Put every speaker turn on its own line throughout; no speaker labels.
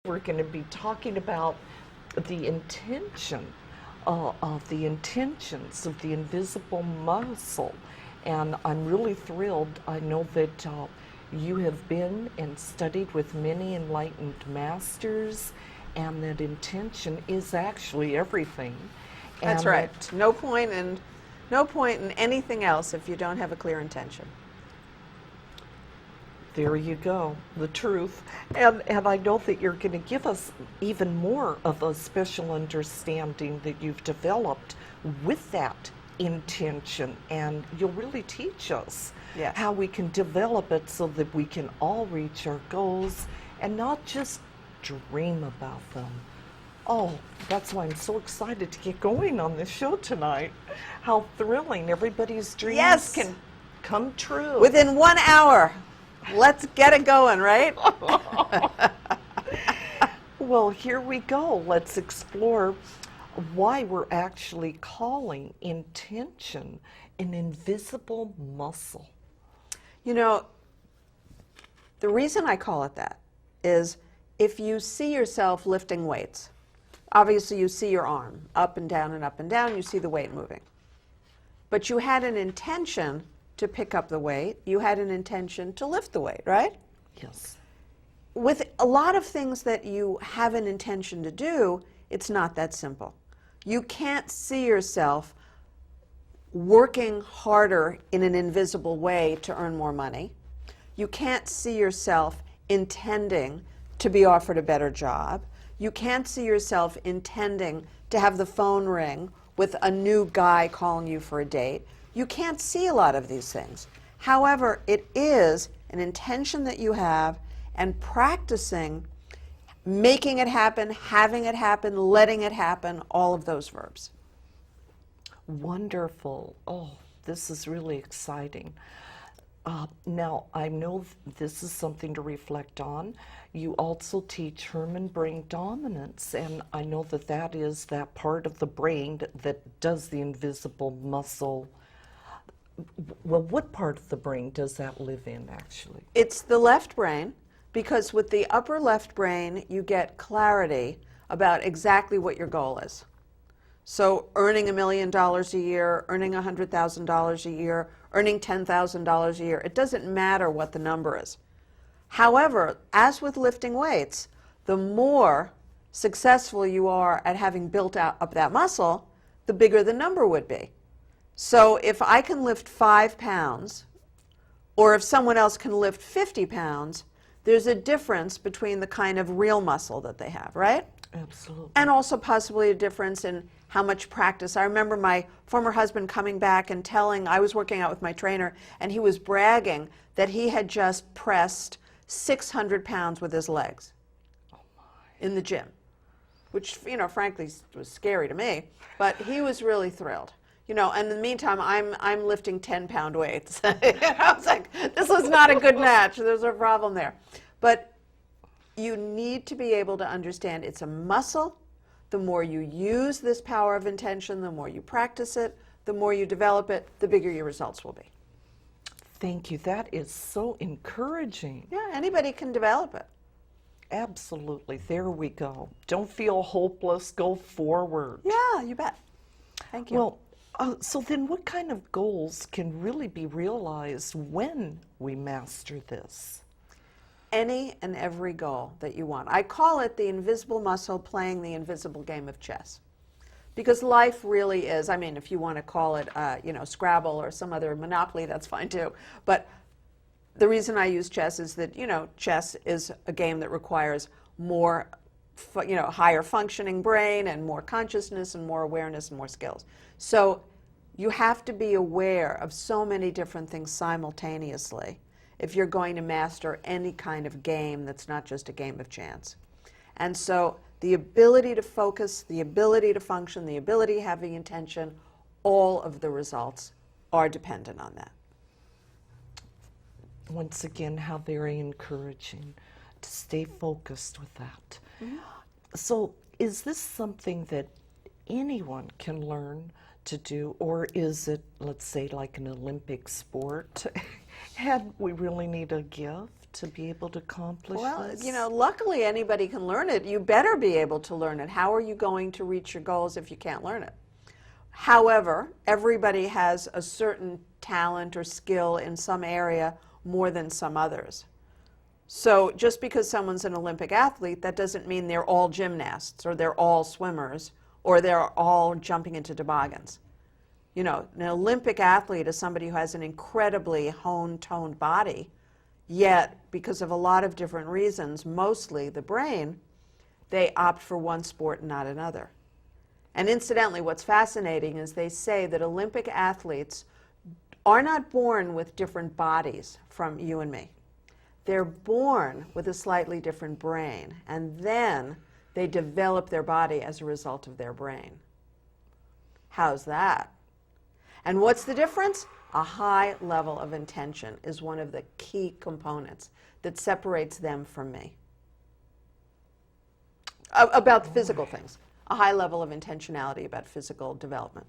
We're going to be talking about the intention of the intentions of the invisible muscle. And I'm really thrilled. I know that you have been and studied with many enlightened masters, and that intention is actually everything.
That's
And
right.
that
No point in anything else if you don't have a clear intention.
there you go, the truth. And I know that you're going to give us even more of a special understanding that you've developed with that intention. And you'll really teach us
Yes.
how we can develop it so that we can all reach our goals and not just dream about them. Oh, that's why I'm so excited to get going on this show tonight. How thrilling. Everybody's dreams
Yes.
can come true.
Within 1 hour. Let's get it going, right?
Well, here we go. Let's explore why we're actually calling intention an invisible muscle.
You know, the reason I call it that is if you see yourself lifting weights, obviously you see your arm up and down and up and down, you see the weight moving. But you had an intention to pick up the weight, you had an intention to lift the weight, right?
Yes.
With a lot of things that you have an intention to do, it's not that simple. You can't see yourself working harder in an invisible way to earn more money. You can't see yourself intending to be offered a better job. You can't see yourself intending to have the phone ring with a new guy calling you for a date. You can't see a lot of these things. However, it is an intention that you have, and practicing making it happen, having it happen, letting it happen, all of those verbs.
Wonderful. Oh, this is really exciting. Now, I know this is something to reflect on. You also teach Herman brain dominance, and I know that that is that part of the brain that does the invisible muscle. Well, what part of the brain does that live in, actually?
It's the left brain, because with the upper left brain, you get clarity about exactly what your goal is. So earning $1 million a year, earning $100,000 a year, earning $10,000 a year, it doesn't matter what the number is. However, as with lifting weights, the more successful you are at having built up that muscle, the bigger the number would be. So if I can lift 5 pounds, or if someone else can lift 50 pounds, there's a difference between the kind of real muscle that they have, right?
Absolutely.
And also possibly a difference in how much practice. I remember my former husband coming back and I was working out with my trainer, and he was bragging that he had just pressed 600 pounds with his legs in the gym, which, frankly was scary to me, but he was really thrilled. And in the meantime, I'm lifting 10-pound weights. I was like, this was not a good match. There's a problem there. But you need to be able to understand it's a muscle. The more you use this power of intention, the more you practice it, the more you develop it, the bigger your results will be.
Thank you. That is so encouraging.
Yeah, anybody can develop it.
Absolutely. There we go. Don't feel hopeless. Go forward.
Yeah, you bet. Thank you.
Well, so then what kind of goals can really be realized when we master this?
Any and every goal that you want. I call it the invisible muscle playing the invisible game of chess. Because life really is, if you want to call it, Scrabble or some other Monopoly, that's fine too. But the reason I use chess is that, chess is a game that requires more, higher functioning brain and more consciousness and more awareness and more skills. So you have to be aware of so many different things simultaneously if you're going to master any kind of game that's not just a game of chance. And so the ability to focus, the ability to function, the ability to have the intention, all of the results are dependent on that.
Once again, how very encouraging to stay focused with that. Mm-hmm. So is this something that anyone can learn to do, or is it, let's say, like an Olympic sport? And we really need a gift? to be able to accomplish
Well,
this?
luckily anybody can learn it. You better be able to learn it. How are you going to reach your goals if you can't learn it? However, everybody has a certain talent or skill in some area more than some others. So just because someone's an Olympic athlete, that doesn't mean they're all gymnasts or they're all swimmers or they're all jumping into toboggans. An Olympic athlete is somebody who has an incredibly toned body, yet because of a lot of different reasons, mostly the brain, they opt for one sport and not another. And incidentally, what's fascinating is they say that Olympic athletes are not born with different bodies from you and me. They're born with a slightly different brain, and then they develop their body as a result of their brain. How's that? And what's the difference? A high level of intention is one of the key components that separates them from me. About the physical things. A high level of intentionality about physical development.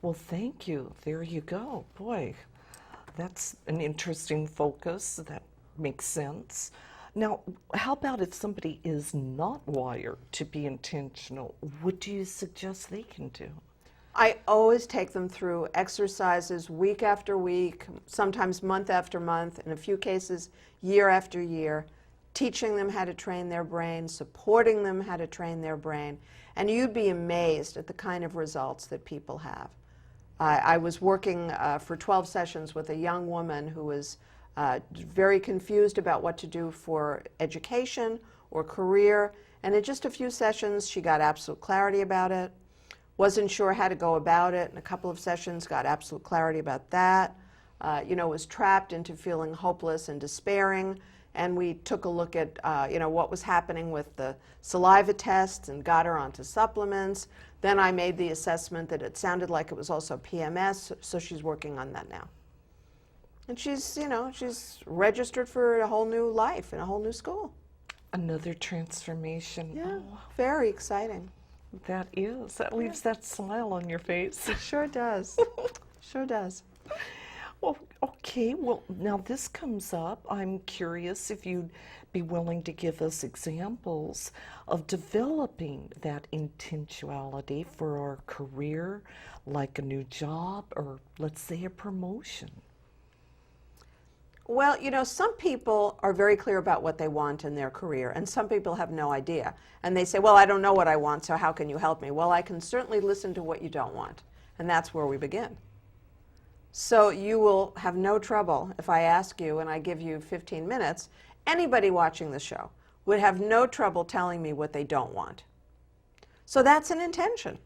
Well, thank you. There you go. Boy, that's an interesting focus. That makes sense. Now, how about if somebody is not wired to be intentional? What do you suggest they can do?
I always take them through exercises week after week, sometimes month after month, in a few cases year after year, teaching them how to train their brain, supporting them how to train their brain, and you'd be amazed at the kind of results that people have. I was working for 12 sessions with a young woman who was very confused about what to do for education or career, and in just a few sessions she got absolute clarity about it. Wasn't sure how to go about it. In a couple of sessions, got absolute clarity about that. Was trapped into feeling hopeless and despairing. And we took a look at, what was happening with the saliva tests and got her onto supplements. Then I made the assessment that it sounded like it was also PMS, so she's working on that now. And she's registered for a whole new life in a whole new school.
Another transformation.
Yeah,
Oh,
very exciting.
that leaves that smile on your face.
It sure does. Sure does.
Well, okay. Well, now this comes up. I'm curious if you'd be willing to give us examples of developing that intentionality for our career, like a new job or, let's say, a promotion.
Well, some people are very clear about what they want in their career, and some people have no idea. And they say, well, I don't know what I want, so how can you help me? Well, I can certainly listen to what you don't want, and that's where we begin. So you will have no trouble if I ask you and I give you 15 minutes. Anybody watching the show would have no trouble telling me what they don't want. So that's an intention.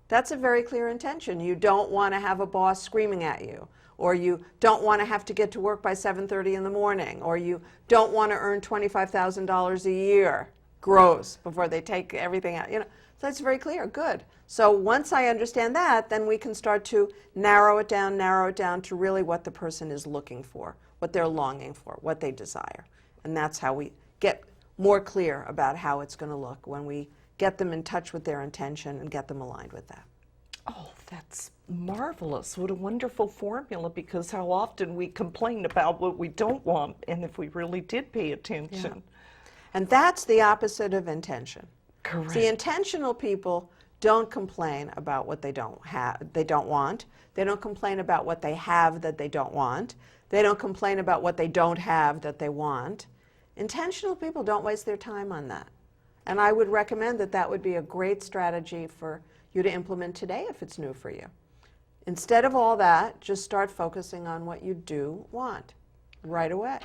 That's a very clear intention. You don't want to have a boss screaming at you, or you don't want to have to get to work by 7:30 in the morning, or you don't want to earn $25,000 a year gross before they take everything out. So that's very clear. Good. So once I understand that, then we can start to narrow it down to really what the person is looking for, what they're longing for, what they desire. And that's how we get more clear about how it's going to look when we get them in touch with their intention and get them aligned with that.
Oh, that's marvelous. What a wonderful formula, because how often we complain about what we don't want, and if we really did pay attention.
Yeah. And that's the opposite of intention.
Correct.
The intentional people don't complain about what they don't want. They don't complain about what they have that they don't want. They don't complain about what they don't have that they want. Intentional people don't waste their time on that. And I would recommend that would be a great strategy for you to implement today if it's new for you. Instead of all that, just start focusing on what you do want right away.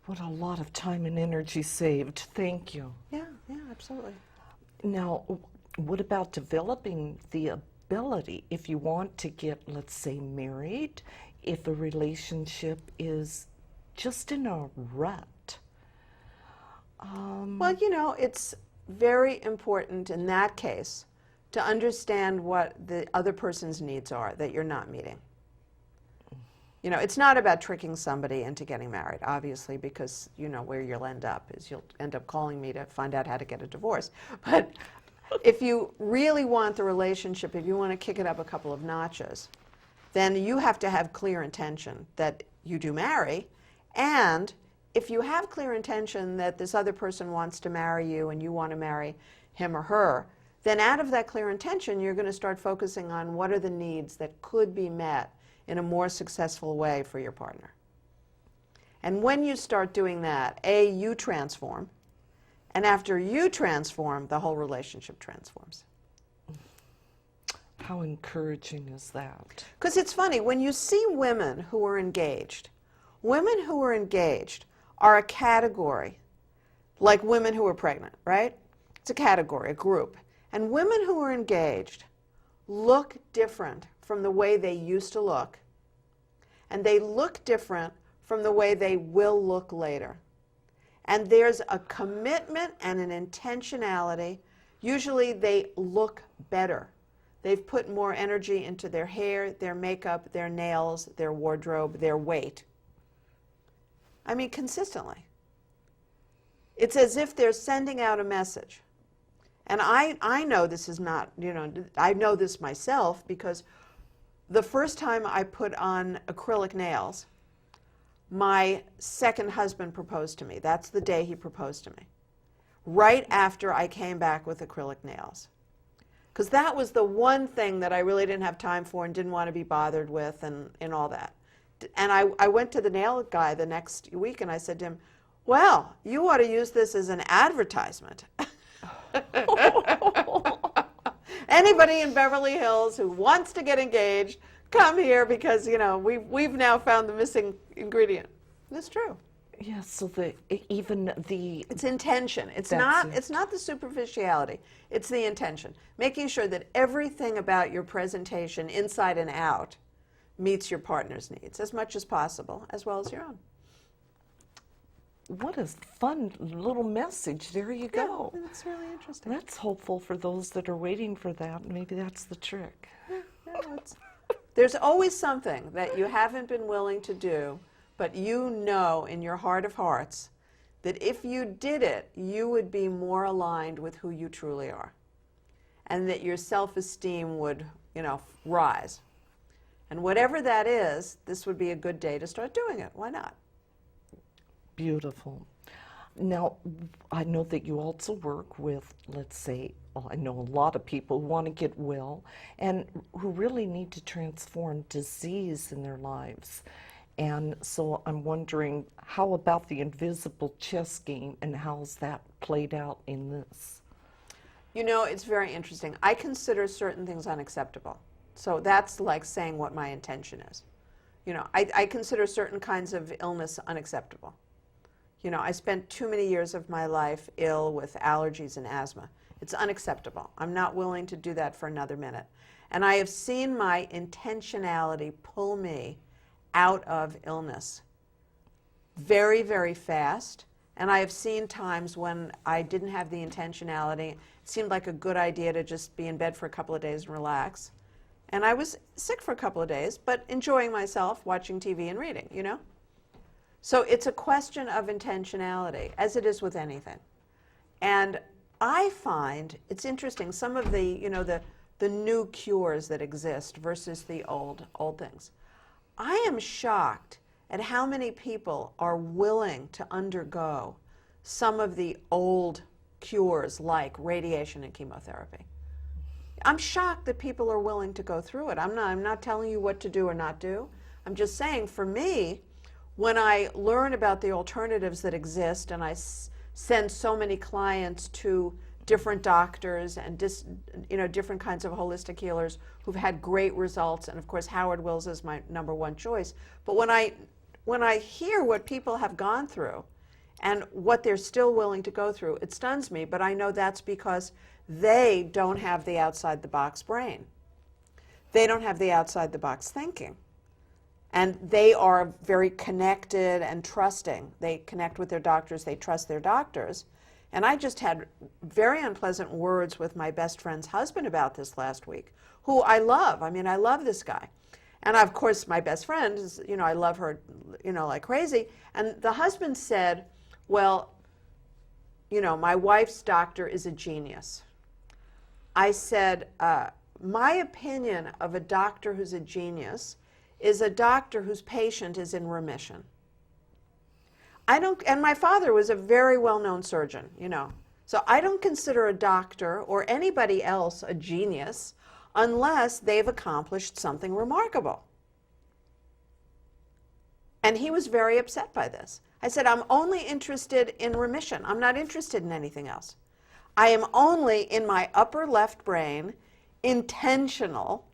What a lot of time and energy saved. Thank you.
Yeah, absolutely.
Now, what about developing the ability, if you want to get, let's say, married, if a relationship is just in a rut?
Well, it's very important in that case to understand what the other person's needs are that you're not meeting. It's not about tricking somebody into getting married, obviously, because where you'll end up is you'll end up calling me to find out how to get a divorce. But if you really want the relationship, if you want to kick it up a couple of notches, then you have to have clear intention that you do marry, And if you have clear intention that this other person wants to marry you and you want to marry him or her, then out of that clear intention, you're going to start focusing on what are the needs that could be met in a more successful way for your partner. And when you start doing that, you transform. And after you transform, the whole relationship transforms.
How encouraging is that?
Because it's funny, when you see women who are engaged are a category, like women who are pregnant, right? It's a category, a group. And women who are engaged look different from the way they used to look. And they look different from the way they will look later. And there's a commitment and an intentionality. Usually they look better. They've put more energy into their hair, their makeup, their nails, their wardrobe, their weight. I mean, consistently. It's as if they're sending out a message. And I know this is not, I know this myself because the first time I put on acrylic nails, my second husband proposed to me. That's the day he proposed to me. Right after I came back with acrylic nails. Because that was the one thing that I really didn't have time for and didn't want to be bothered with and all that. And I went to the nail guy the next week and I said to him, well, you ought to use this as an advertisement. Anybody in Beverly Hills who wants to get engaged, come here because, we've now found the missing ingredient. That's true.
Yeah, so
it's intention. It's not the superficiality. It's the intention. Making sure that everything about your presentation, inside and out, meets your partner's needs as much as possible, as well as your own.
What a fun little message. There you go.
Yeah, that's really interesting.
That's hopeful for those that are waiting for that. Maybe that's the trick.
There's always something that you haven't been willing to do, but you know in your heart of hearts that if you did it, you would be more aligned with who you truly are. And that your self-esteem would, rise. And whatever that is, this would be a good day to start doing it. Why not?
Beautiful. Now, I know that you also work with, let's say, I know a lot of people who want to get well and who really need to transform disease in their lives. And so I'm wondering, how about the invisible chess game and how's that played out in this?
It's very interesting. I consider certain things unacceptable. So that's like saying what my intention is. I consider certain kinds of illness unacceptable. I spent too many years of my life ill with allergies and asthma. It's unacceptable. I'm not willing to do that for another minute. And I have seen my intentionality pull me out of illness very, very fast. And I have seen times when I didn't have the intentionality. It seemed like a good idea to just be in bed for a couple of days and relax. And I was sick for a couple of days, but enjoying myself, watching TV and reading, So it's a question of intentionality, as it is with anything. And I find it's interesting, some of the, the new cures that exist versus the old things. I am shocked at how many people are willing to undergo some of the old cures like radiation and chemotherapy. I'm shocked that people are willing to go through it. I'm not telling you what to do or not do. I'm just saying, for me, when I learn about the alternatives that exist and I send so many clients to different doctors and different kinds of holistic healers who've had great results, and of course Howard Wills is my number one choice. But when I hear what people have gone through and what they're still willing to go through, it stuns me, but I know that's because they don't have the outside-the-box brain. They don't have the outside-the-box thinking. And they are very connected and trusting. They connect with their doctors. They trust their doctors. And I just had very unpleasant words with my best friend's husband about this last week, who I love. I mean, I love this guy. And of course, my best friend is, I love her, like crazy. And the husband said, well, my wife's doctor is a genius. I said, my opinion of a doctor who's a genius is a doctor whose patient is in remission. I don't, and my father was a very well-known surgeon, you know. So I don't consider a doctor or anybody else a genius unless they've accomplished something remarkable. And he was very upset by this. I said, I'm only interested in remission. I'm not interested in anything else. I am only in my upper left brain intentional,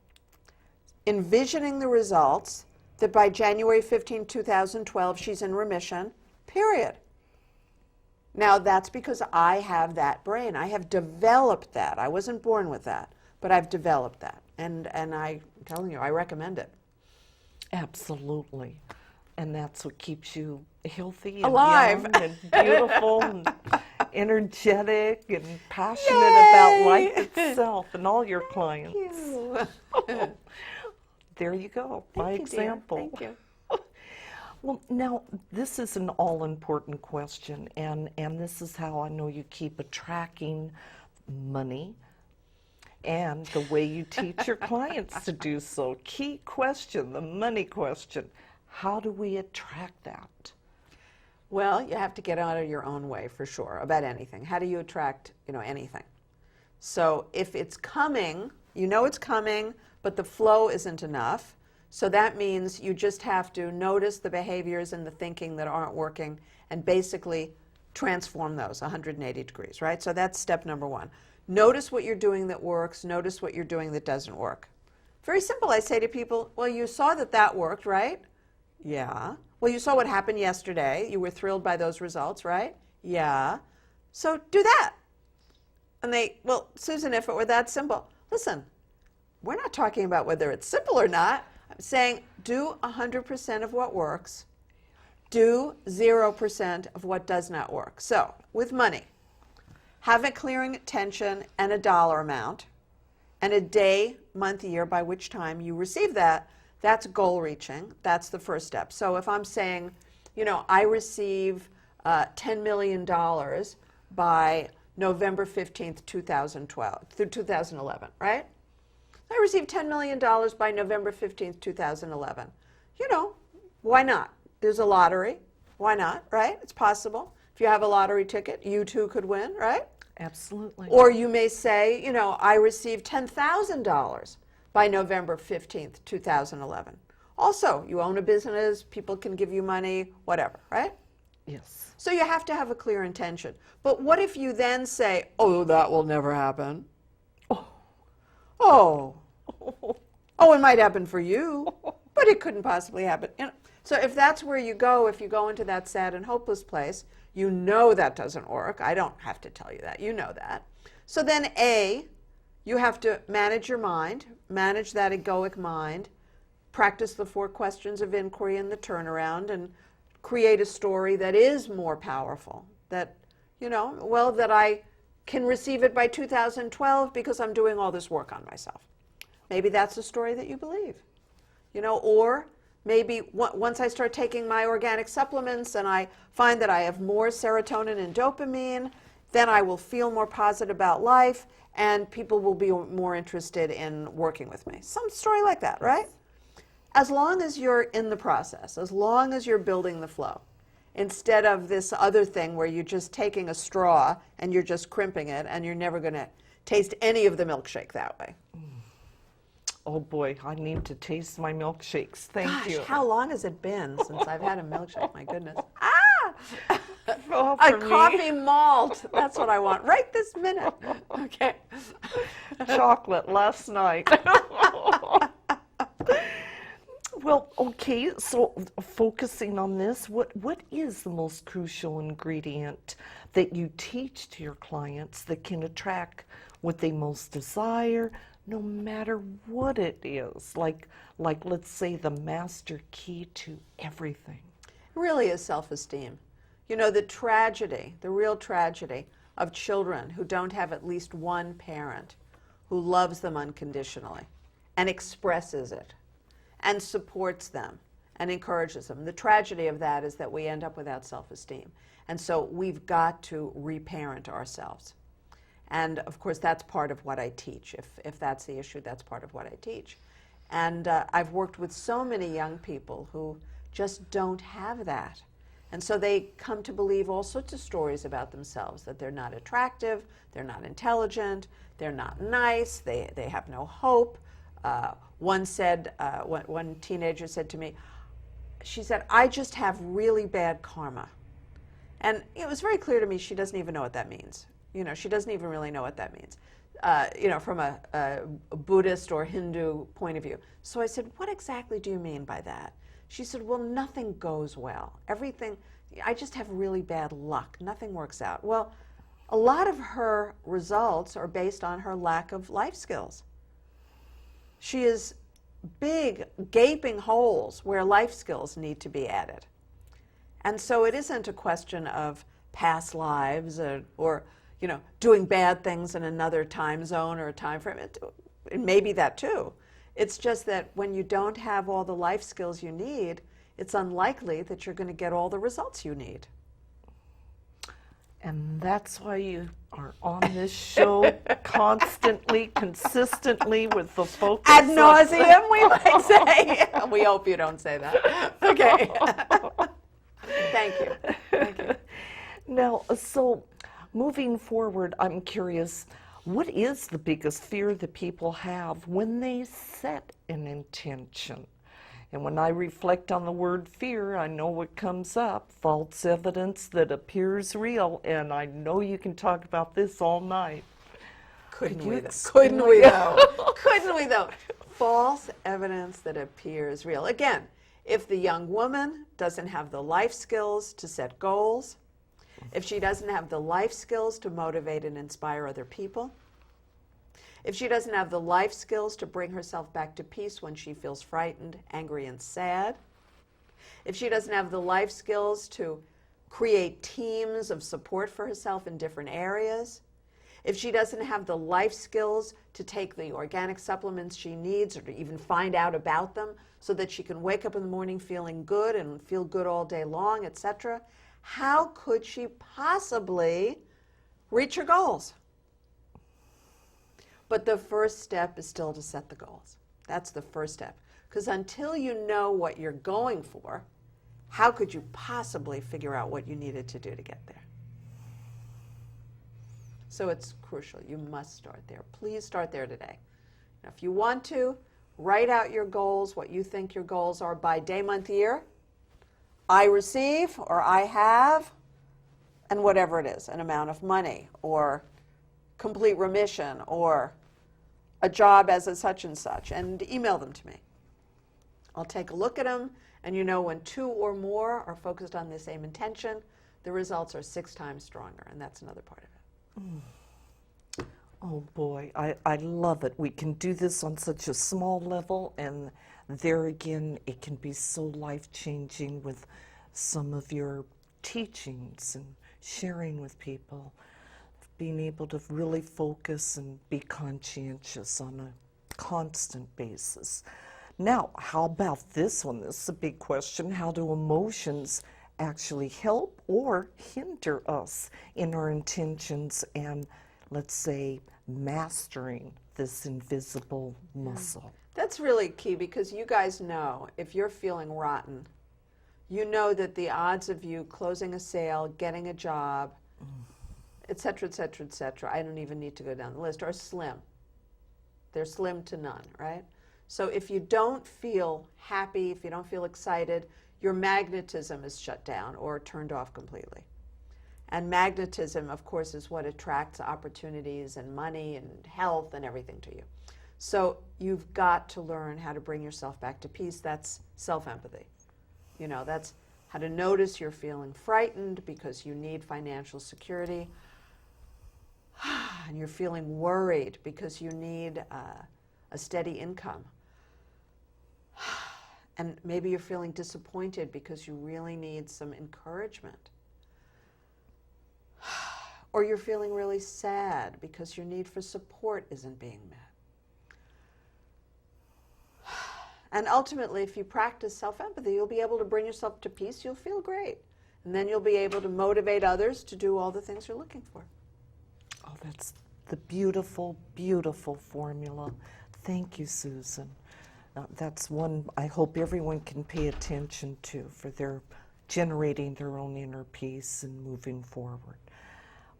envisioning the results that by January 15, 2012, she's in remission, period. Now, that's because I have that brain. I have developed that. I wasn't born with that, but I've developed that. And I'm telling you, I recommend it.
Absolutely. And that's what keeps you healthy and
Alive.
young and beautiful and energetic and passionate
Yay!
about life itself and all your clients.
Thank
There you go, by
you, dear.
example.
Thank you.
Well, now, this is an all-important question, and this is how I know you keep attracting money and the way you teach your clients to do so. Key question, the money question. How do we attract that?
Well, you have to get out of your own way for sure about anything. How do you attract, anything? So if it's coming, you know it's coming, but the flow isn't enough. So that means you just have to notice the behaviors and the thinking that aren't working and basically transform those 180 degrees, right? So that's step number one. Notice what you're doing that works. Notice what you're doing that doesn't work. Very simple. I say to people, well, you saw that worked, right? Yeah. Well, you saw what happened yesterday. You were thrilled by those results, right? Yeah. So do that. And well, Susan, if it were that simple, listen, we're not talking about whether it's simple or not. I'm saying do 100% of what works. Do 0% of what does not work. So with money, have a clear intention and a dollar amount and a day, month, year by which time you receive that. That's goal reaching. That's the first step. So if I'm saying, I receive $10 million by November 15th, 2011, right? I received $10 million by November 15th, 2011. Why not? There's a lottery. Why not, right? It's possible. If you have a lottery ticket, you too could win, right?
Absolutely.
Or you may say, I received $10,000 by November 15th, 2011. Also, you own a business, people can give you money, whatever, right?
Yes.
So you have to have a clear intention. But what if you then say, oh, that will never happen? Oh, it might happen for you, but it couldn't possibly happen. So if that's where you go, if you go into that sad and hopeless place, you know that doesn't work. I don't have to tell you that. You know that. So then you have to manage your mind, manage that egoic mind, practice the 4 questions of inquiry and the turnaround, and create a story that is more powerful, that, that I can receive it by 2012 because I'm doing all this work on myself. Maybe that's a story that you believe, or maybe once I start taking my organic supplements and I find that I have more serotonin and dopamine, then I will feel more positive about life and people will be more interested in working with me. Some story like that, right? As long as you're in the process, as long as you're building the flow, instead of this other thing where you're just taking a straw and you're just crimping it and you're never going to taste any of the milkshake that way.
Oh boy, I need to taste my milkshakes. Thank you.
Gosh, how long has it been since I've had a milkshake? My goodness.
Well,
A
for me,
coffee malt. That's what I want right this minute. Okay.
chocolate last night. Well, okay, so focusing on this, what is the most crucial ingredient that you teach to your clients that can attract what they most desire, no matter what it is? Like let's say the master key to everything.
It really is self-esteem. The real tragedy of children who don't have at least one parent who loves them unconditionally and expresses it and supports them and encourages them. The tragedy of that is that we end up without self-esteem. And so we've got to reparent ourselves. And of course, that's part of what I teach. If that's the issue, that's part of what I teach. And I've worked with so many young people who just don't have that. And so they come to believe all sorts of stories about themselves, that they're not attractive, they're not intelligent, they're not nice, they have no hope. One teenager said to me, she said, I just have really bad karma. And it was very clear to me she doesn't even know what that means. She doesn't even really know what that means, from a Buddhist or Hindu point of view. So I said, what exactly do you mean by that? She said, well, nothing goes well. Everything, I just have really bad luck. Nothing works out. Well, a lot of her results are based on her lack of life skills. She has big, gaping holes where life skills need to be added. And so it isn't a question of past lives or doing bad things in another time zone or a time frame. It may be that too. It's just that when you don't have all the life skills you need, it's unlikely that you're going to get all the results you need.
And that's why you are on this show constantly, consistently, with the focus.
Ad nauseum, we might say. We hope you don't say that. Okay. Thank you. Thank you.
Now, so moving forward, I'm curious, what is the biggest fear that people have when they set an intention? And when I reflect on the word fear, I know what comes up, false evidence that appears real, and I know you can talk about this all night.
Couldn't we though? Couldn't we though? False evidence that appears real. Again, if the young woman doesn't have the life skills to set goals, if she doesn't have the life skills to motivate and inspire other people, if she doesn't have the life skills to bring herself back to peace when she feels frightened, angry, and sad, if she doesn't have the life skills to create teams of support for herself in different areas, if she doesn't have the life skills to take the organic supplements she needs or to even find out about them so that she can wake up in the morning feeling good and feel good all day long, etc., how could she possibly reach her goals? But the first step is still to set the goals. That's the first step. Because until you know what you're going for, how could you possibly figure out what you needed to do to get there? So it's crucial. You must start there. Please start there today. Now, if you want to, write out your goals, what you think your goals are by day, month, year. I receive or I have, and whatever it is, an amount of money or complete remission or a job as a such and such, and email them to me. I'll take a look at them, and when 2 or more are focused on the same intention, the results are 6 times stronger, and that's another part of it.
Oh boy, I love it. We can do this on such a small level, and there again, it can be so life-changing with some of your teachings and sharing with people, being able to really focus and be conscientious on a constant basis. Now, how about this one? This is a big question. How do emotions actually help or hinder us in our intentions and, let's say, mastering this invisible muscle?
That's really key, because you guys know if you're feeling rotten, you know that the odds of you closing a sale, getting a job, et cetera, et cetera, et cetera, I don't even need to go down the list, are slim. They're slim to none, right? So if you don't feel happy, if you don't feel excited, your magnetism is shut down or turned off completely. And magnetism, of course, is what attracts opportunities and money and health and everything to you. So you've got to learn how to bring yourself back to peace. That's self-empathy. That's how to notice you're feeling frightened because you need financial security. And you're feeling worried because you need a steady income. And maybe you're feeling disappointed because you really need some encouragement. Or you're feeling really sad because your need for support isn't being met. And ultimately, if you practice self-empathy, you'll be able to bring yourself to peace. You'll feel great. And then you'll be able to motivate others to do all the things you're looking for.
Oh, that's the beautiful, beautiful formula. Thank you, Susan. That's one I hope everyone can pay attention to for their generating their own inner peace and moving forward.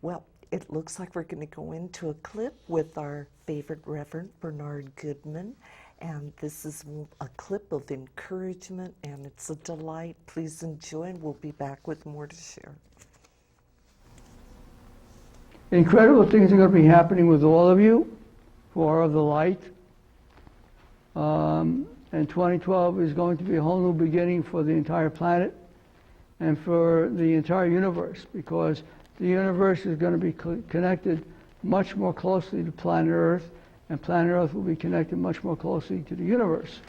Well, it looks like we're going to go into a clip with our favorite Reverend Bernard Goodman, and this is a clip of encouragement, and it's a delight. Please enjoy, and we'll be back with more to share.
Incredible things are going to be happening with all of you who are of the light. And 2012 is going to be a whole new beginning for the entire planet and for the entire universe, because the universe is going to be connected much more closely to planet Earth, and planet Earth will be connected much more closely to the universe,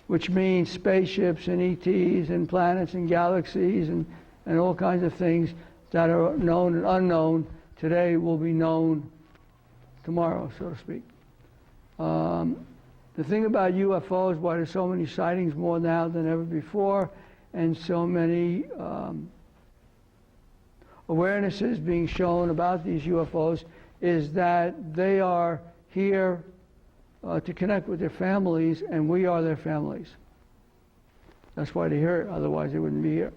which means spaceships and ETs and planets and galaxies and all kinds of things that are known and unknown today will be known tomorrow, so to speak. The thing about UFOs, why there's so many sightings more now than ever before, and so many awarenesses being shown about these UFOs, is that they are here to connect with their families, and we are their families. That's why they're here, otherwise they wouldn't be here.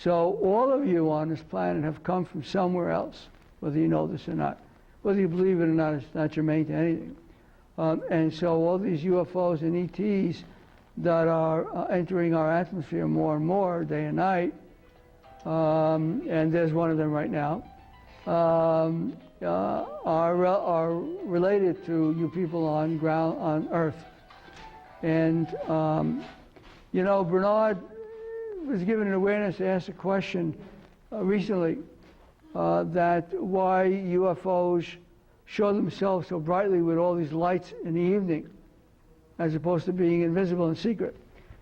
So all of you on this planet have come from somewhere else, whether you know this or not. Whether you believe it or not, it's not germane to anything. And so all these UFOs and ETs that are entering our atmosphere more and more, day and night, and there's one of them right now, are related to you people on Earth. And you know, Bernard was given an awareness to ask a question recently that why UFOs show themselves so brightly with all these lights in the evening, as opposed to being invisible and secret.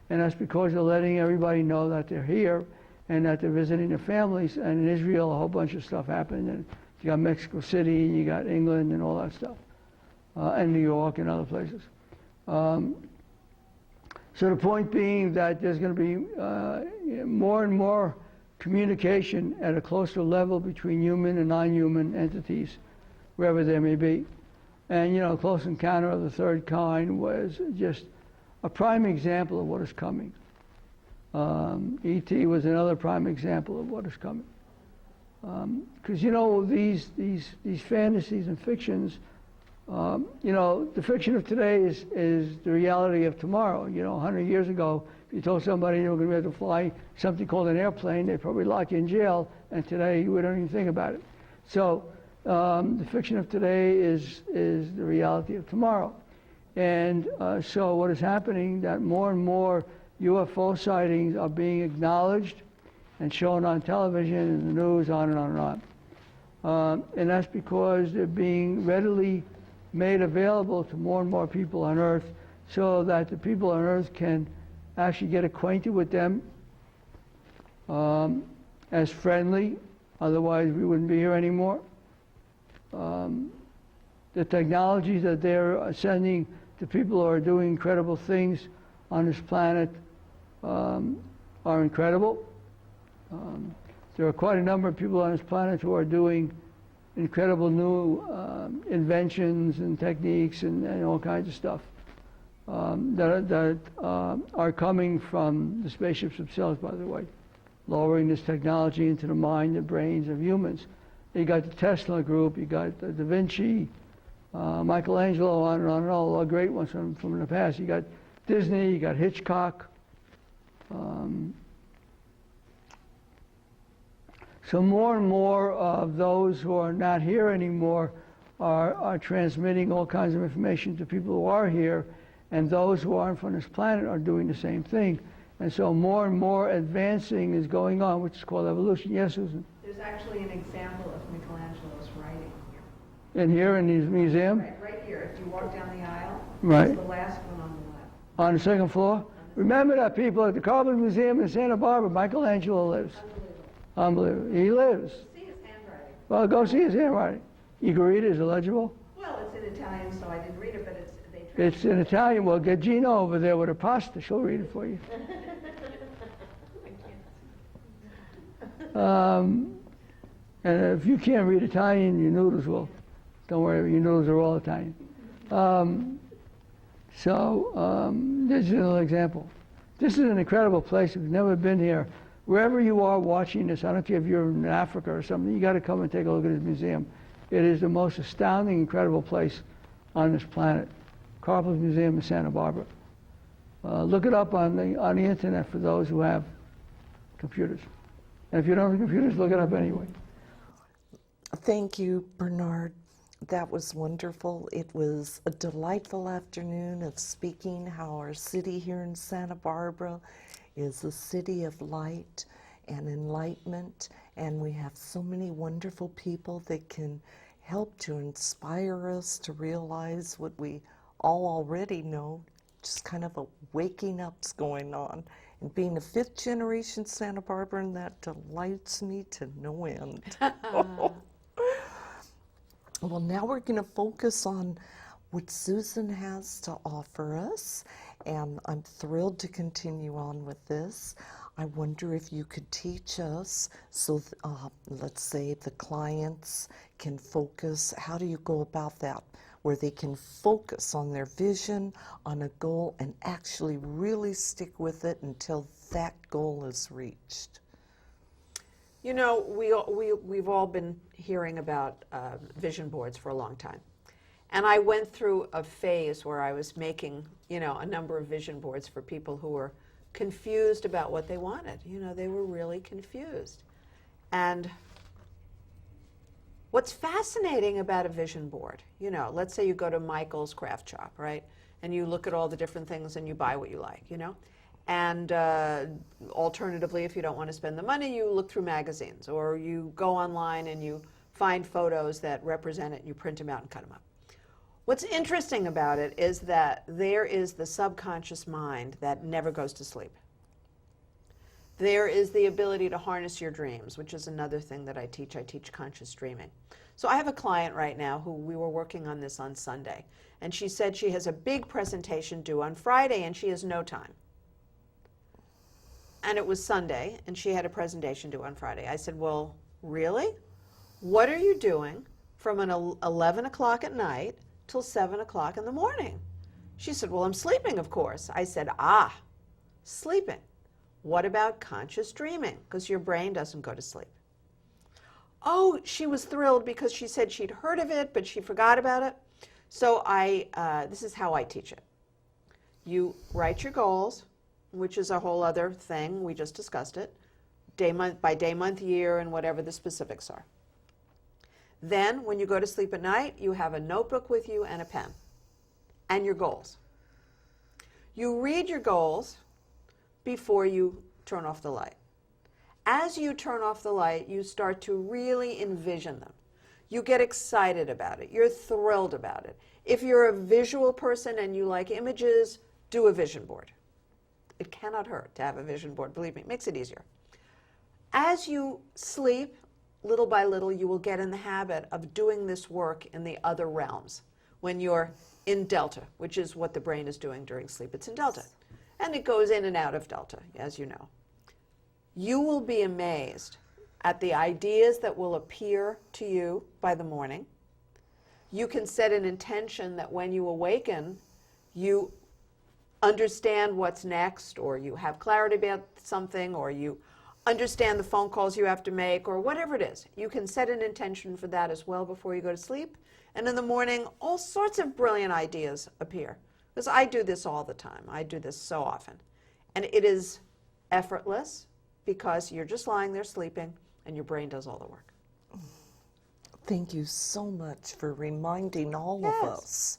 And that's because they're letting everybody know that they're here and that they're visiting their families. And in Israel, a whole bunch of stuff happened. And you got Mexico City, and you got England, and all that stuff, and New York and other places. So the point being that there's going to be more and more communication at a closer level between human and non-human entities, wherever they may be. And, you know, Close Encounter of the Third Kind was just a prime example of what is coming. E.T. was another prime example of what is coming. Because, you know, these fantasies and fictions, you know, the fiction of today is the reality of tomorrow. You know, 100 years ago, if you told somebody they were going to be able to fly something called an airplane, they'd probably lock you in jail, and today you wouldn't even think about it. So the fiction of today is the reality of tomorrow. And so what is happening, that more and more UFO sightings are being acknowledged and shown on television and the news, on and on and on. And that's because they're being readily made available to more and more people on Earth, so that the people on Earth can actually get acquainted with them as friendly. Otherwise, we wouldn't be here anymore. The technologies that they're sending to people who are doing incredible things on this planet are incredible. There are quite a number of people on this planet who are doing incredible new inventions and techniques and all kinds of stuff that are coming from the spaceships themselves, by the way, lowering this technology into the mind and brains of humans. You got the Tesla group, you got Da Vinci, Michelangelo, on and on and on, all great ones from the past. You got Disney, you got Hitchcock. So more and more of those who are not here anymore are transmitting all kinds of information to people who are here, and those who aren't from this planet are doing the same thing. And so more and more advancing is going on, which is called evolution. Yes, Susan?
There's actually an example of Michelangelo's writing here.
In here in the museum?
Right here. If you walk down the aisle,
right.
It's the last one on the left.
On the second floor? Remember that, people, at the Carbon Museum in Santa Barbara, Michelangelo lives. Unbelievable. He lives.
See his handwriting.
Well, go see his handwriting. You can read it. Is it legible?
Well, it's in Italian, so I didn't read it, but
it's in Italian. Well, get Gina over there with her pasta. She'll read it for you. And if you can't read Italian, your noodles will. Don't worry, your noodles are all Italian. So this is another example. This is an incredible place. If you've never been here, Wherever you are watching this, I don't care if you're in Africa or something, you got to come and take a look at this museum. It is the most astounding, incredible place on this planet. Carpel's Museum in Santa Barbara. Look it up on the internet for those who have computers. And if you don't have computers, look it up anyway.
Thank you, Bernard. That was wonderful. It was a delightful afternoon of speaking how our city here in Santa Barbara is a city of light and enlightenment, and we have so many wonderful people that can help to inspire us to realize what we all already know, just kind of a waking up's going on. And being a fifth generation Santa Barbaran, that delights me to no end. Well, now we're going to focus on what Susan has to offer us, and I'm thrilled to continue on with this. I wonder if you could teach us, so let's say the clients can focus. How do you go about that, where they can focus on their vision, on a goal, and actually really stick with it until that goal is reached?
You know, we've all been hearing about vision boards for a long time. And I went through a phase where I was making, you know, a number of vision boards for people who were confused about what they wanted. You know, they were really confused. And what's fascinating about a vision board, you know, let's say you go to Michael's craft shop, right? And you look at all the different things and you buy what you like, you know? And alternatively, if you don't want to spend the money, you look through magazines, or you go online and you find photos that represent it and you print them out and cut them up. What's interesting about it is that there is the subconscious mind that never goes to sleep. There is the ability to harness your dreams, which is another thing that I teach. I teach conscious dreaming. So I have a client right now who we were working on this on Sunday, and she said she has a big presentation due on Friday and she has no time. And it was Sunday, and she had a presentation due on Friday. I said, well, really? What are you doing from 11 o'clock at night till 7 o'clock in the morning? She said, well, I'm sleeping, of course. I said, sleeping. What about conscious dreaming? Because your brain doesn't go to sleep. Oh, she was thrilled because she said she'd heard of it, but she forgot about it. So this is how I teach it. You write your goals, which is a whole other thing. We just discussed it. Day, month, by day, month, year, and whatever the specifics are. Then, when you go to sleep at night, you have a notebook with you and a pen, and your goals. You read your goals before you turn off the light. As you turn off the light, you start to really envision them. You get excited about it. You're thrilled about it. If you're a visual person and you like images, do a vision board. It cannot hurt to have a vision board. Believe me, it makes it easier. As you sleep, little by little, you will get in the habit of doing this work in the other realms. When you're in delta, which is what the brain is doing during sleep, it's in delta. And it goes in and out of delta, as you know. You will be amazed at the ideas that will appear to you by the morning. You can set an intention that when you awaken, you understand what's next, or you have clarity about something, or you understand the phone calls you have to make, or whatever it is. You can set an intention for that as well before you go to sleep. And in the morning, all sorts of brilliant ideas appear. Because I do this all the time. I do this so often. And it is effortless because you're just lying there sleeping and your brain does all the work.
Thank you so much for reminding all of
Yes.
us.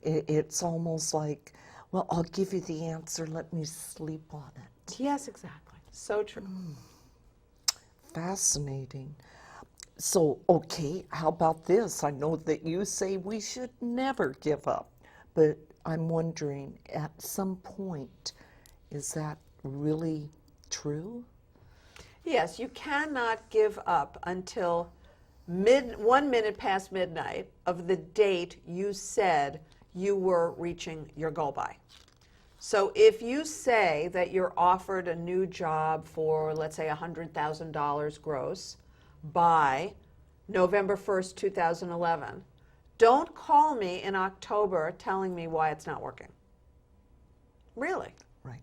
It's almost like, well, I'll give you the answer, let me sleep on it.
Yes, exactly. So true.
Fascinating. So, okay, how about this? I know that you say we should never give up, but I'm wondering, at some point, is that really true?
Yes, you cannot give up until 1 minute past midnight of the date you said you were reaching your goal by. So if you say that you're offered a new job for, let's say, $100,000 gross by November 1st, 2011, don't call me in October telling me why it's not working. Really.
Right.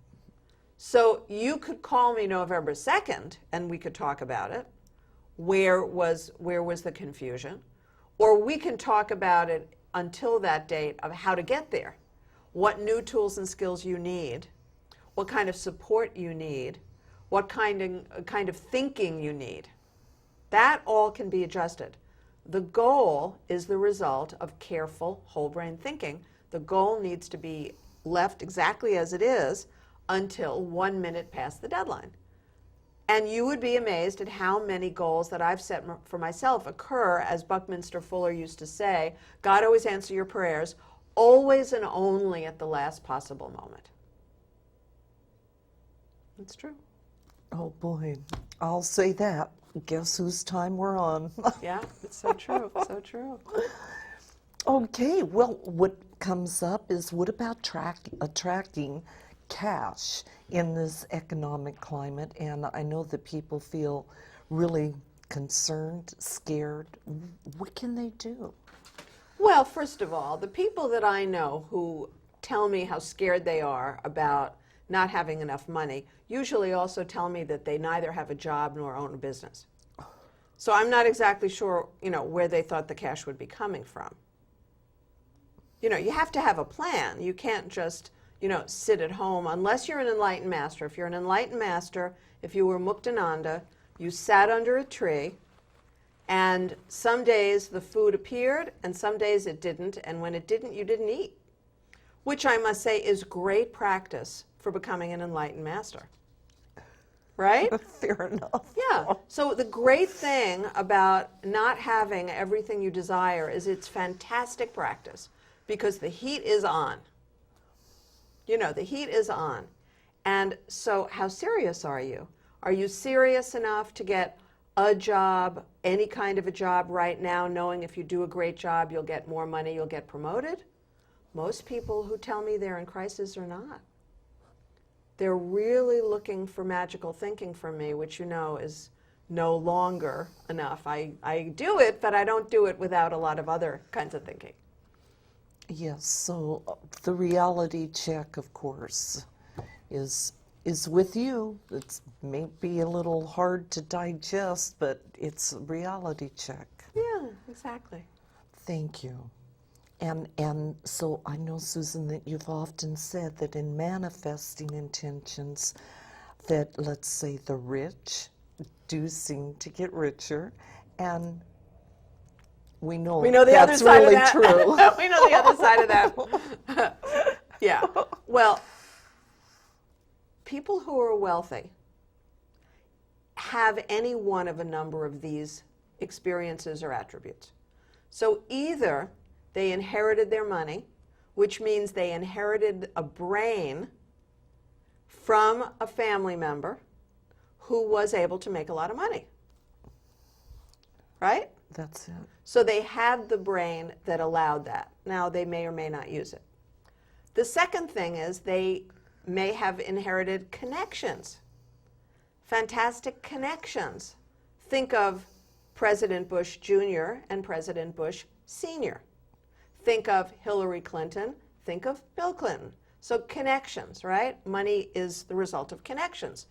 So you could call me November 2nd and we could talk about it. Where was the confusion? Or we can talk about it until that date of how to get there, what new tools and skills you need, what kind of support you need, what kind of thinking you need. That all can be adjusted. The goal is the result of careful whole brain thinking. The goal needs to be left exactly as it is until 1 minute past the deadline. And you would be amazed at how many goals that I've set for myself occur, as Buckminster Fuller used to say, God always answers your prayers, always and only at the last possible moment. It's true.
Oh boy, I'll say that. Guess whose time we're on?
Yeah, it's so true, so true.
Okay, well, what comes up is what about attracting cash in this economic climate? And I know that people feel really concerned, scared. What can they do?
Well, first of all, the people that I know who tell me how scared they are about not having enough money usually also tell me that they neither have a job nor own a business. So I'm not exactly sure, where they thought the cash would be coming from. You have to have a plan. You can't just, sit at home unless you're an enlightened master. If you're an enlightened master, if you were Muktananda, you sat under a tree, and some days the food appeared and some days it didn't, and when it didn't, you didn't eat, which I must say is great practice for becoming an enlightened master. Right?
Fair enough.
Yeah. So the great thing about not having everything you desire is it's fantastic practice because the heat is on. The heat is on. And so how serious are you? Are you serious enough to get a job, any kind of a job right now, knowing if you do a great job, you'll get more money, you'll get promoted? Most people who tell me they're in crisis are not. They're really looking for magical thinking from me, which is no longer enough. I do it, but I don't do it without a lot of other kinds of thinking.
Yes, so the reality check, of course, is with you. It may be a little hard to digest, but it's a reality check.
Yeah, exactly.
Thank you. And so I know, Susan, that you've often said that in manifesting intentions, that let's say the rich do seem to get richer, and we know
the
that's
other side
really
of that.
true.
We know the other side of that. Yeah. Well, people who are wealthy have any one of a number of these experiences or attributes. So either they inherited their money, which means they inherited a brain from a family member who was able to make a lot of money. Right?
That's it.
So they had the brain that allowed that. Now, they may or may not use it. The second thing is they may have inherited connections, fantastic connections. Think of President Bush Jr. and President Bush Sr. Think of Hillary Clinton. Think of Bill Clinton. So connections, right? Money is the result of connections.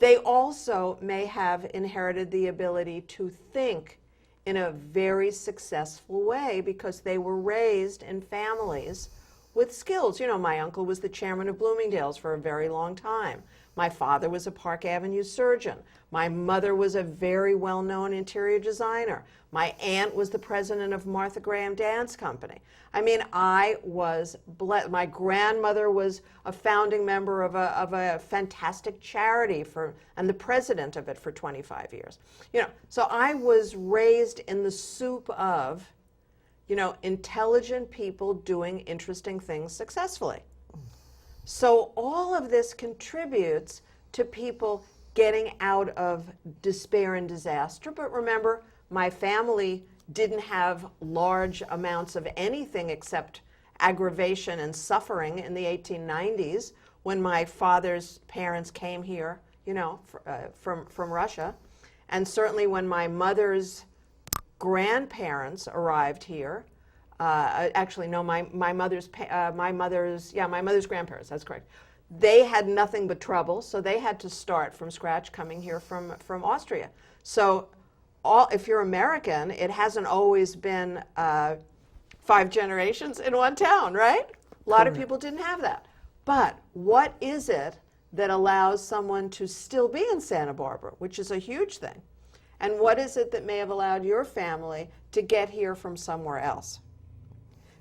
They also may have inherited the ability to think in a very successful way because they were raised in families with skills. My uncle was the chairman of Bloomingdale's for a very long time. My father was a Park Avenue surgeon. My mother was a very well-known interior designer. My aunt was the president of Martha Graham Dance Company. I was blessed. My grandmother was a founding member of a fantastic charity and the president of it for 25 years. So I was raised in the soup of, intelligent people doing interesting things successfully. So all of this contributes to people getting out of despair and disaster. But remember, my family didn't have large amounts of anything except aggravation and suffering in the 1890s when my father's parents came here, from Russia. And certainly when my mother's grandparents arrived here, my mother's grandparents, that's correct. they had nothing but trouble, so they had to start from scratch coming here from Austria. So if you're American, it hasn't always been 5 generations in one town, right? A lot of people didn't have that. But what is it that allows someone to still be in Santa Barbara, which is a huge thing? And what is it that may have allowed your family to get here from somewhere else?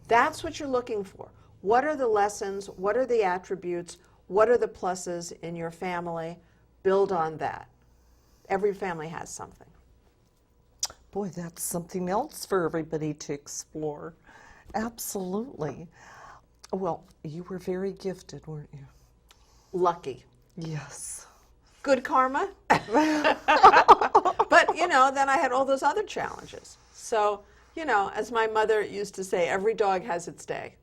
That's what you're looking for. What are the lessons? What are the attributes? What are the pluses in your family? Build on that. Every family has something.
Boy, that's something else for everybody to explore. Absolutely. Well, you were very gifted, weren't you?
Lucky.
Yes.
Good karma. But, you know, then I had all those other challenges. So, you know, as my mother used to say, every dog has its day.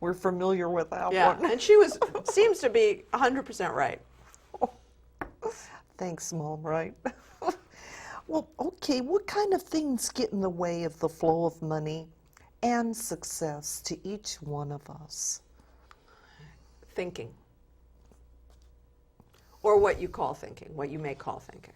We're familiar with that
Yeah,
one.
and she seems to be 100% right.
Thanks, Mom, right? Well, okay, what kind of things get in the way of the flow of money and success to each one of us?
Thinking. Or what you call thinking, what you may call thinking.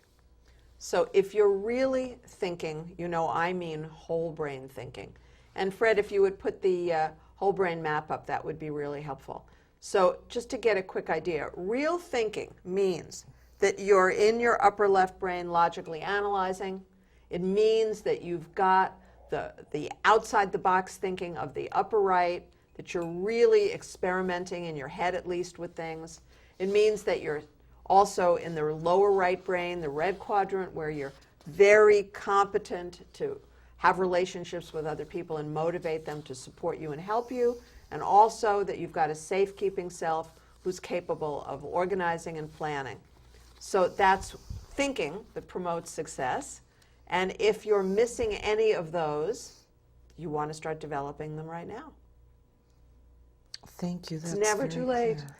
So if you're really thinking, you know, I mean whole brain thinking. And Fred, if you would put the whole brain map up, that would be really helpful. So just to get a quick idea, real thinking means that you're in your upper left brain logically analyzing. It means that you've got the outside the box thinking of the upper right, that you're really experimenting in your head at least with things. It means that you're also in the lower right brain, the red quadrant, where you're very competent to have relationships with other people and motivate them to support you and help you, and also that you've got a safekeeping self who's capable of organizing and planning. So that's thinking that promotes success. And if you're missing any of those, you want to start developing them right now.
Thank you. That's
It's never
very
too late.
clear.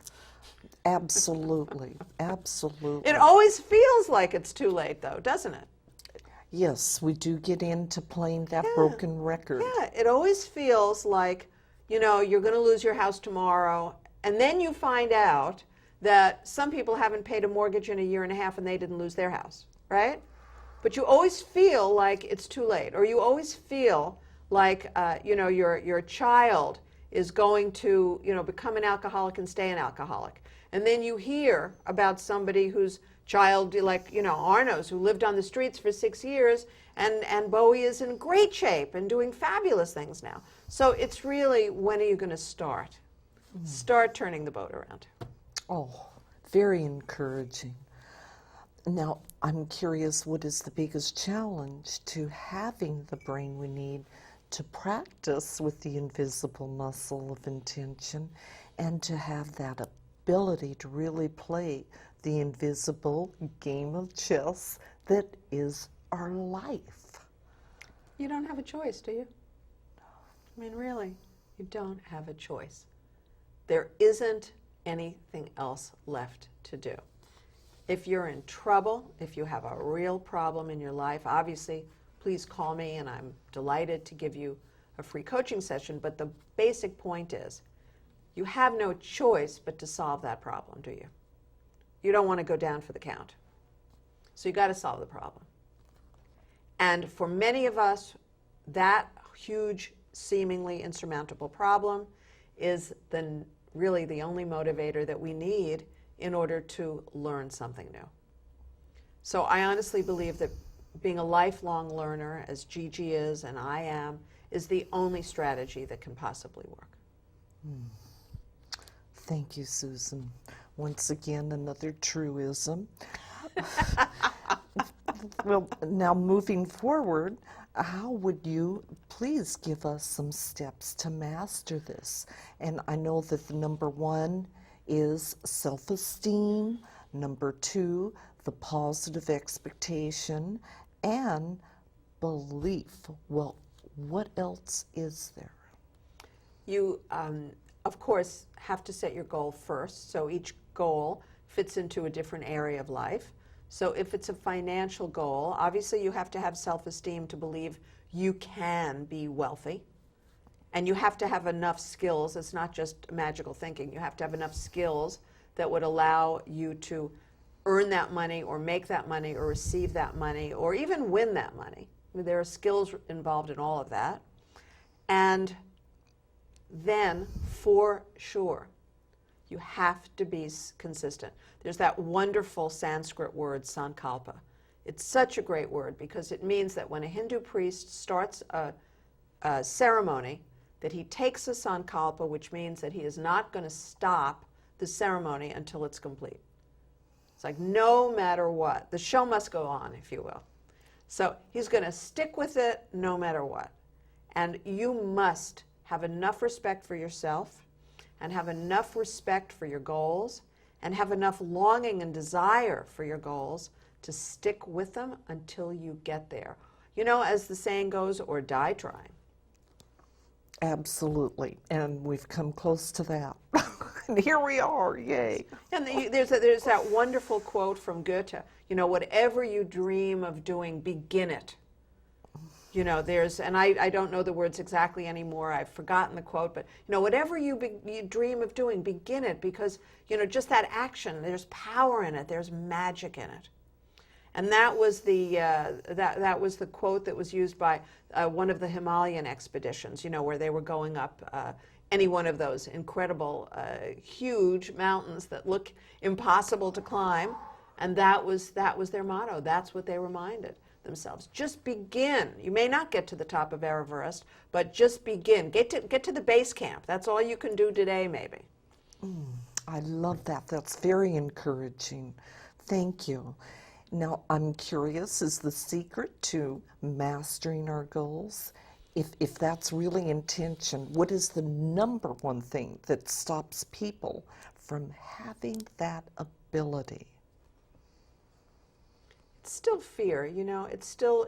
Absolutely. Absolutely.
It always feels like it's too late, though, doesn't it?
Yes, we do get into playing that broken record.
Yeah, it always feels like, you know, you're going to lose your house tomorrow, and then you find out that some people haven't paid a mortgage in a year and a half and they didn't lose their house, right? But you always feel like it's too late, or you always feel like, you know, your child is going to, you know, become an alcoholic and stay an alcoholic. And then you hear about somebody whose child, like, you know, Arno's, who lived on the streets for 6 years, and Bowie is in great shape and doing fabulous things now. So it's really, when are you going to start? Start turning the boat around.
Oh, very encouraging. Now, I'm curious, what is the biggest challenge to having the brain we need to practice with the invisible muscle of intention and to have that ability to really play the invisible game of chess that is our life?
You don't have a choice, do you? I mean, really, you don't have a choice. There isn't anything else left to do. If you're in trouble, if you have a real problem in your life, obviously, please call me and I'm delighted to give you a free coaching session. But the basic point is, you have no choice but to solve that problem, do you? You don't want to go down for the count. So you got to solve the problem. And for many of us, that huge, seemingly insurmountable problem is really the only motivator that we need in order to learn something new. So I honestly believe that being a lifelong learner, as Gigi is and I am, is the only strategy that can possibly work.
Thank you, Susan. Once again, another truism. Well, now moving forward, how would you please give us some steps to master this? And I know that the number one is self-esteem, number two, the positive expectation, and belief. Well, what else is there?
You, of course, have to set your goal first. So each goal fits into a different area of life. So if it's a financial goal, obviously you have to have self-esteem to believe you can be wealthy. And you have to have enough skills. It's not just magical thinking. You have to have enough skills that would allow you to earn that money or make that money or receive that money or even win that money. I mean, there are skills involved in all of that. And then, for sure, you have to be consistent. There's that wonderful Sanskrit word, sankalpa. It's such a great word because it means that when a Hindu priest starts a ceremony, that he takes a sankalpa, which means that he is not going to stop the ceremony until it's complete. It's like no matter what. The show must go on, if you will. So he's going to stick with it no matter what. And you must have enough respect for yourself and have enough respect for your goals and have enough longing and desire for your goals to stick with them until you get there. You know, as the saying goes, or die trying.
Absolutely. And we've come close to that. And here we are, yay.
And there's that wonderful quote from Goethe, you know, whatever you dream of doing, begin it. You know, and I don't know the words exactly anymore, I've forgotten the quote, but, you know, whatever you dream of doing, begin it, because, you know, just that action, there's power in it, there's magic in it. And that was the that was the quote that was used by one of the Himalayan expeditions, you know, where they were going up any one of those incredible, huge mountains that look impossible to climb, and that was their motto. That's what they reminded themselves. Just begin. You may not get to the top of Everest, but just begin. Get to the base camp. That's all you can do today, maybe.
I love that. That's very encouraging. Thank you. Now, I'm curious, is the secret to mastering our goals, if that's really intention, what is the number one thing that stops people from having that ability?
It's still fear, you know, it's still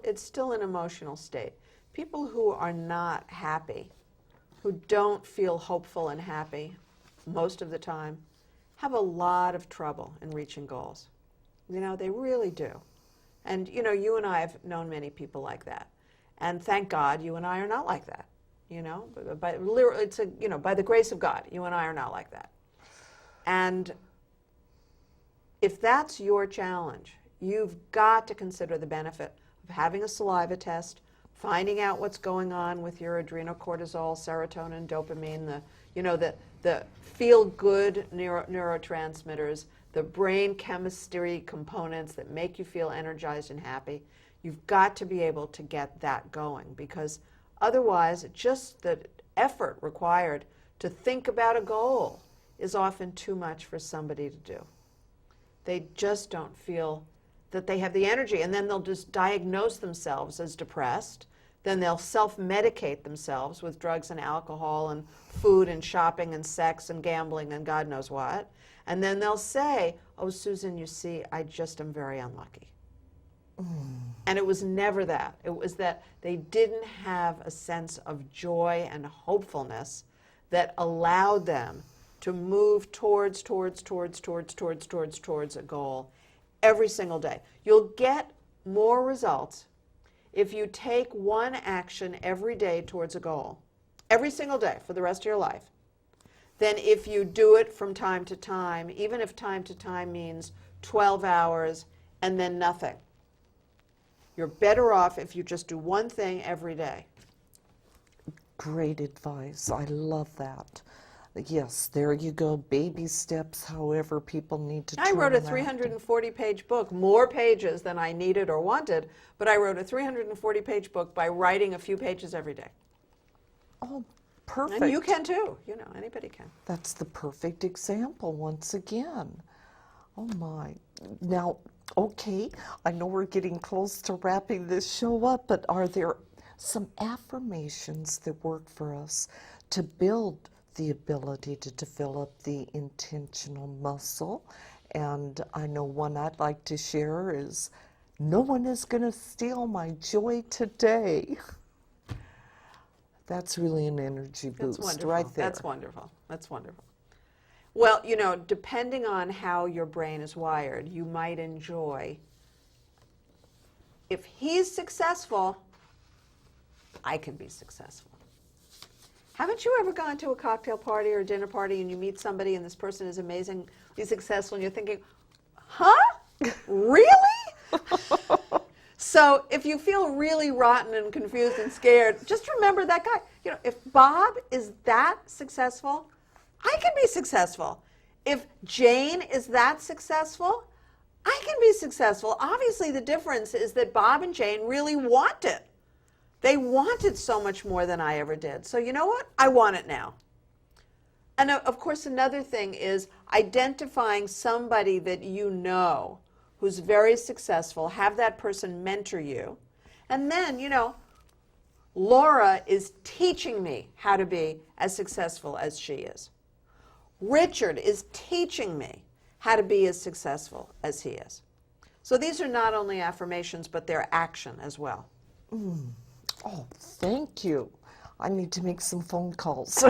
an emotional state. People who are not happy, who don't feel hopeful and happy most of the time, have a lot of trouble in reaching goals. You know, they really do. And, you know, you and I have known many people like that. And thank God you and I are not like that. You know, by the grace of God, you and I are not like that. And if that's your challenge, you've got to consider the benefit of having a saliva test, finding out what's going on with your adrenocortisol, serotonin, dopamine, the feel-good neurotransmitters, the brain chemistry components that make you feel energized and happy. You've got to be able to get that going, because otherwise just the effort required to think about a goal is often too much for somebody to do. They just don't feel that they have the energy, and then they'll just diagnose themselves as depressed. Then they'll self-medicate themselves with drugs and alcohol and food and shopping and sex and gambling and God knows what. And then they'll say, oh, Susan, you see, I just am very unlucky. And it was never that. It was that they didn't have a sense of joy and hopefulness that allowed them to move towards a goal every single day. You'll get more results if you take one action every day towards a goal, every single day for the rest of your life, than if you do it from time to time, even if time to time means 12 hours and then nothing. You're better off if you just do one thing every day.
Great advice. I love that. Yes, there you go. Baby steps, however people need to
I wrote a
turn that.
340-page book, more pages than I needed or wanted, but I wrote a 340-page book by writing a few pages every day.
Oh, perfect.
And you can too. You know, anybody can.
That's the perfect example once again. Oh my. Now, okay, I know we're getting close to wrapping this show up, but are there some affirmations that work for us to build the ability to develop the intentional muscle? And I know one I'd like to share is, no one is going to steal my joy today. That's really an energy boost right there.
That's wonderful. That's wonderful. Well, you know, depending on how your brain is wired, you might enjoy, if he's successful, I can be successful. Haven't you ever gone to a cocktail party or a dinner party and you meet somebody and this person is amazingly successful and you're thinking, huh? Really? So if you feel really rotten and confused and scared, just remember that guy. You know, if Bob is that successful, I can be successful. If Jane is that successful, I can be successful. Obviously, the difference is that Bob and Jane really want it. They want it so much more than I ever did. So you know what? I want it now. And of course, another thing is identifying somebody that you know who's very successful, have that person mentor you. And then, you know, Laura is teaching me how to be as successful as she is. Richard is teaching me how to be as successful as he is. So these are not only affirmations, but they're action as well.
Oh, thank you. I need to make some phone calls.